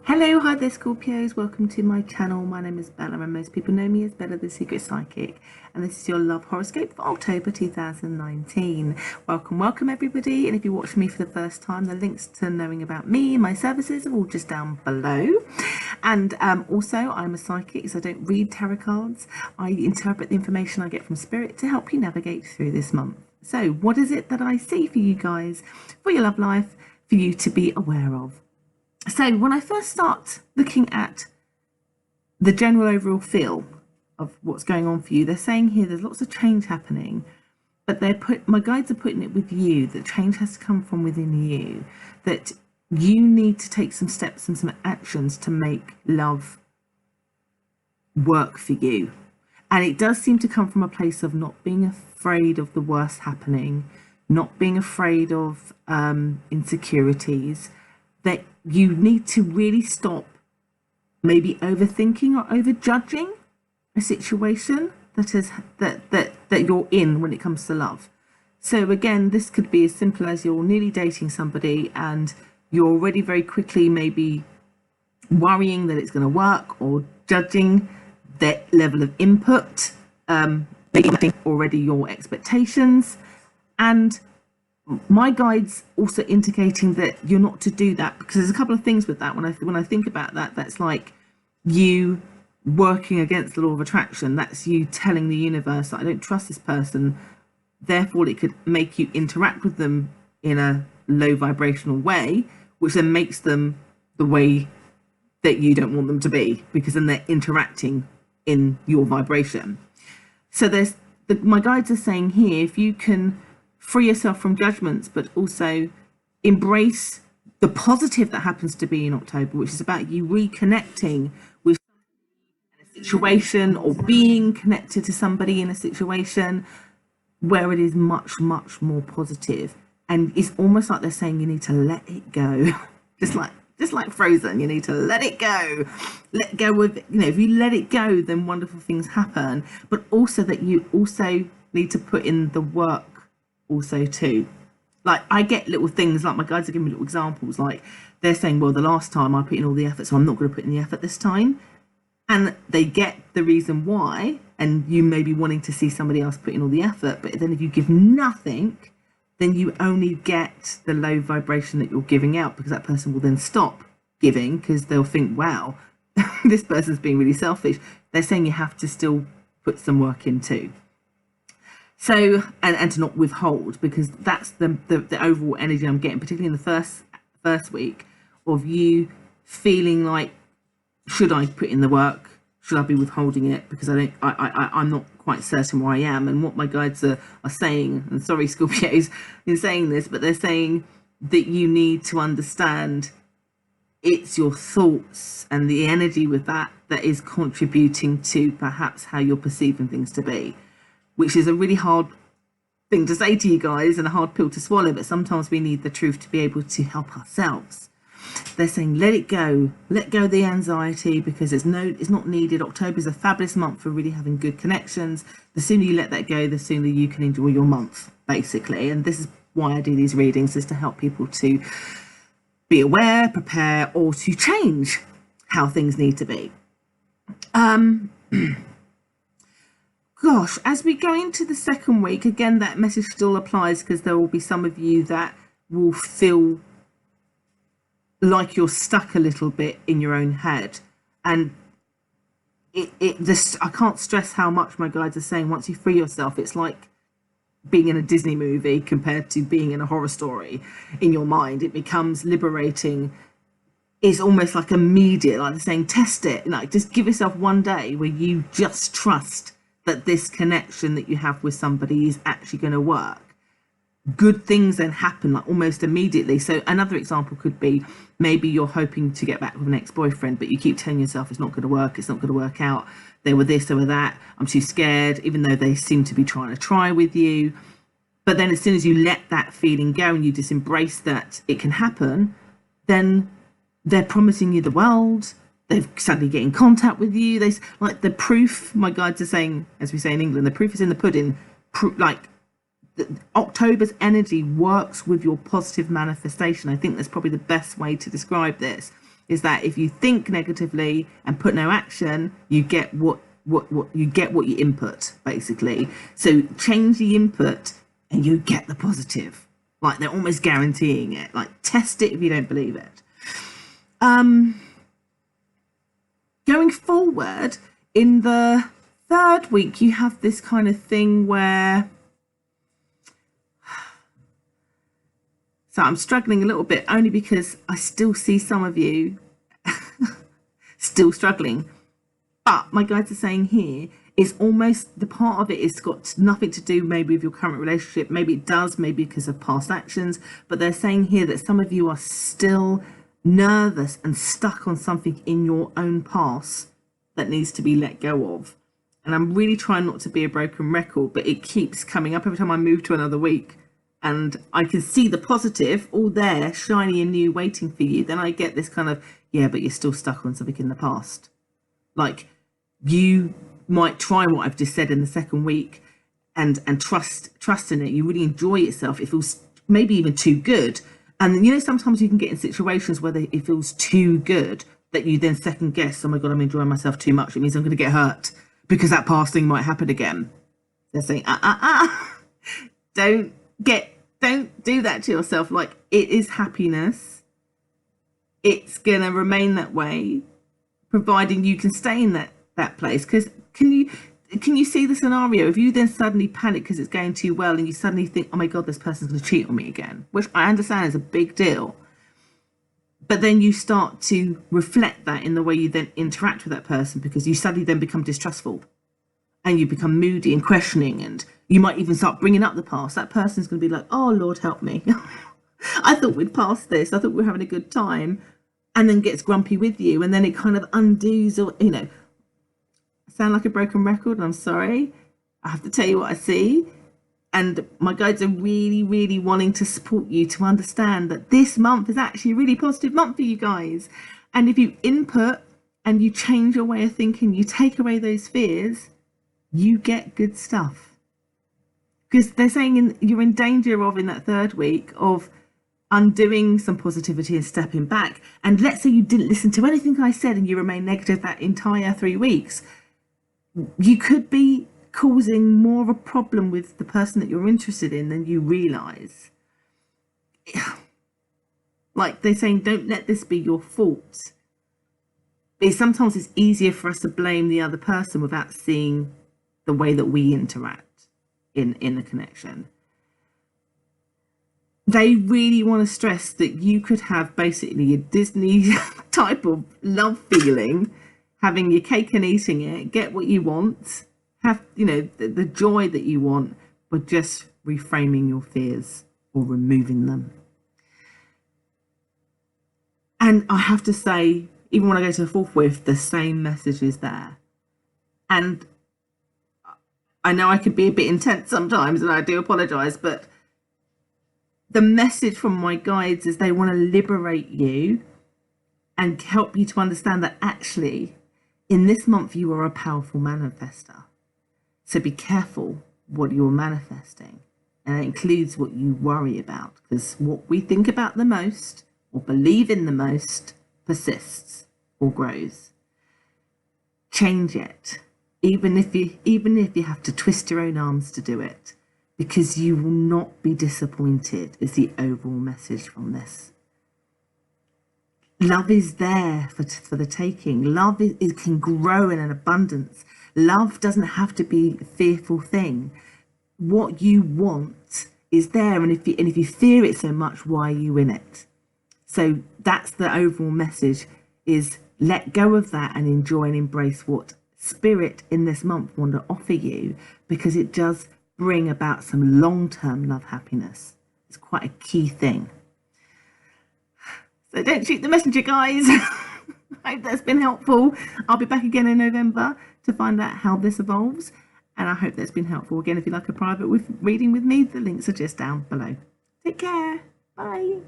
Hello, hi there Scorpios, welcome to my channel. My name is Bella and most people know me as Bella the Secret Psychic, and this is your love horoscope for October 2019. Welcome everybody, and if you're watching me for the first time, the links to knowing about me and my services are all just down below. And also I'm a psychic, so I don't read tarot cards. I interpret the information I get from spirit to help you navigate through this month. So what is it that I see for you guys, for your love life, for you to be aware of? So when I first start looking at the general overall feel of what's going on for you, they're saying here there's lots of change happening, but my guides are putting it with you, that change has to come from within you, that you need to take some steps and some actions to make love work for you. And it does seem to come from a place of not being afraid of the worst happening, not being afraid of insecurities, that you need to really stop maybe overthinking or overjudging a situation that you're in when it comes to love. So again, this could be as simple as you're nearly dating somebody and you're already very quickly maybe worrying that it's going to work, or judging their level of input, maybe already your expectations. And my guide's also indicating that you're not to do that, because there's a couple of things with that. When I think about that, that's like you working against the law of attraction. That's you telling the universe that I don't trust this person, therefore it could make you interact with them in a low vibrational way, which then makes them the way that you don't want them to be, because then they're interacting in your vibration. So my guides are saying here, if you can free yourself from judgments, but also embrace the positive that happens to be in October, which is about you reconnecting with a situation, or being connected to somebody in a situation where it is much more positive. And it's almost like they're saying you need to let it go. just like Frozen, you need to let it go. Let go of, if you let it go, then wonderful things happen. But also that you also need to put in the work also too. Like, I get little things, like my guides are giving me little examples, like they're saying, well, the last time I put in all the effort, so I'm not going to put in the effort this time. And they get the reason why, and you may be wanting to see somebody else put in all the effort, but then if you give nothing, then you only get the low vibration that you're giving out, because that person will then stop giving, because they'll think, wow, this person's being really selfish. They're saying you have to still put some work in too. So, and to not withhold, because that's the overall energy I'm getting, particularly in the first week, of you feeling like, should I put in the work? Should I be withholding it? Because I'm not quite certain where I am. And what my guides are saying, and sorry Scorpios in saying this, but they're saying that you need to understand it's your thoughts and the energy with that is contributing to perhaps how you're perceiving things to be, which is a really hard thing to say to you guys and a hard pill to swallow, but sometimes we need the truth to be able to help ourselves. They're saying let it go, let go of the anxiety, because it's not needed. October is a fabulous month for really having good connections. The sooner you let that go, the sooner you can enjoy your month, basically. And this is why I do these readings, is to help people to be aware, prepare, or to change how things need to be. Gosh, as we go into the second week, again, that message still applies, because there will be some of you that will feel like you're stuck a little bit in your own head. And I can't stress how much my guides are saying, once you free yourself, it's like being in a Disney movie compared to being in a horror story in your mind. It becomes liberating. It's almost like immediate, like they're saying, test it. Like, just give yourself one day where you just trust that this connection that you have with somebody is actually going to work. Good things then happen like almost immediately. So another example could be, maybe you're hoping to get back with an ex-boyfriend, but you keep telling yourself it's not going to work, it's not going to work out, they were this, they were that, I'm too scared, even though they seem to be trying to try with you. But then as soon as you let that feeling go and you just embrace that it can happen, then they're promising you the world. They've suddenly get in contact with you. They like the proof. My guides are saying, as we say in England, the proof is in the pudding. October's energy works with your positive manifestation. I think that's probably the best way to describe this. is that if you think negatively and put no action, you get what you input, basically. So change the input and you get the positive. Like, they're almost guaranteeing it. Like, test it if you don't believe it. Going forward, in the third week, you have this kind of thing where, so I'm struggling a little bit, only because I still see some of you still struggling. But my guides are saying here is almost the part of it is got nothing to do maybe with your current relationship. Maybe it does, maybe because of past actions. But they're saying here that some of you are still nervous and stuck on something in your own past that needs to be let go of. And I'm really trying not to be a broken record, but it keeps coming up every time I move to another week. And I can see the positive all there, shiny and new, waiting for you. Then I get this kind of, yeah, but you're still stuck on something in the past. Like, you might try what I've just said in the second week and trust in it. You really enjoy yourself. It feels maybe even too good. And you know, sometimes you can get in situations where it feels too good that you then second guess, oh my God, I'm enjoying myself too much. It means I'm going to get hurt because that past thing might happen again. They're saying, don't do that to yourself. Like, it is happiness. It's going to remain that way, providing you can stay in that place. Because can you see the scenario? If you then suddenly panic because it's going too well and you suddenly think, oh my God, this person's going to cheat on me again, which I understand is a big deal. But then you start to reflect that in the way you then interact with that person, because you suddenly then become distrustful and you become moody and questioning, and you might even start bringing up the past. That person's going to be like, oh, Lord, help me. I thought we'd passed this. I thought we were having a good time. And then gets grumpy with you. And then it kind of undoes, or, you know, I sound like a broken record. I'm sorry. I have to tell you what I see. And my guides are really, really wanting to support you to understand that this month is actually a really positive month for you guys. And if you input and you change your way of thinking, you take away those fears, you get good stuff. Because they're saying you're in danger of, in that third week, of undoing some positivity and stepping back. And let's say you didn't listen to anything I said and you remain negative that entire 3 weeks. You could be causing more of a problem with the person that you're interested in than you realize. Like, they're saying, don't let this be your fault. Sometimes it's easier for us to blame the other person without seeing the way that we interact in a connection. They really want to stress that you could have basically a Disney type of love feeling, having your cake and eating it, get what you want, have, you know, the joy that you want, but just reframing your fears or removing them. And I have to say, even when I go to the fourth with, the same message is there. And I know I could be a bit intense sometimes, and I do apologize, but the message from my guides is they want to liberate you and help you to understand that actually in this month you are a powerful manifester. So be careful what you're manifesting, and it includes what you worry about, because what we think about the most or believe in the most persists or grows. Change it, even if you have to twist your own arms to do it, because you will not be disappointed, is the overall message from this. Love is there for the taking. Love can grow in an abundance. Love doesn't have to be a fearful thing. What you want is there, and if you fear it so much, why are you in it? So that's the overall message, is let go of that and enjoy and embrace what Spirit in this month want to offer you, because it does bring about some long-term love happiness. It's quite a key thing. So don't shoot the messenger, guys. I hope that's been helpful. I'll be back again in November to find out how this evolves, and I hope that's been helpful. Again, if you'd like a private reading with me, the links are just down below. Take care. Bye.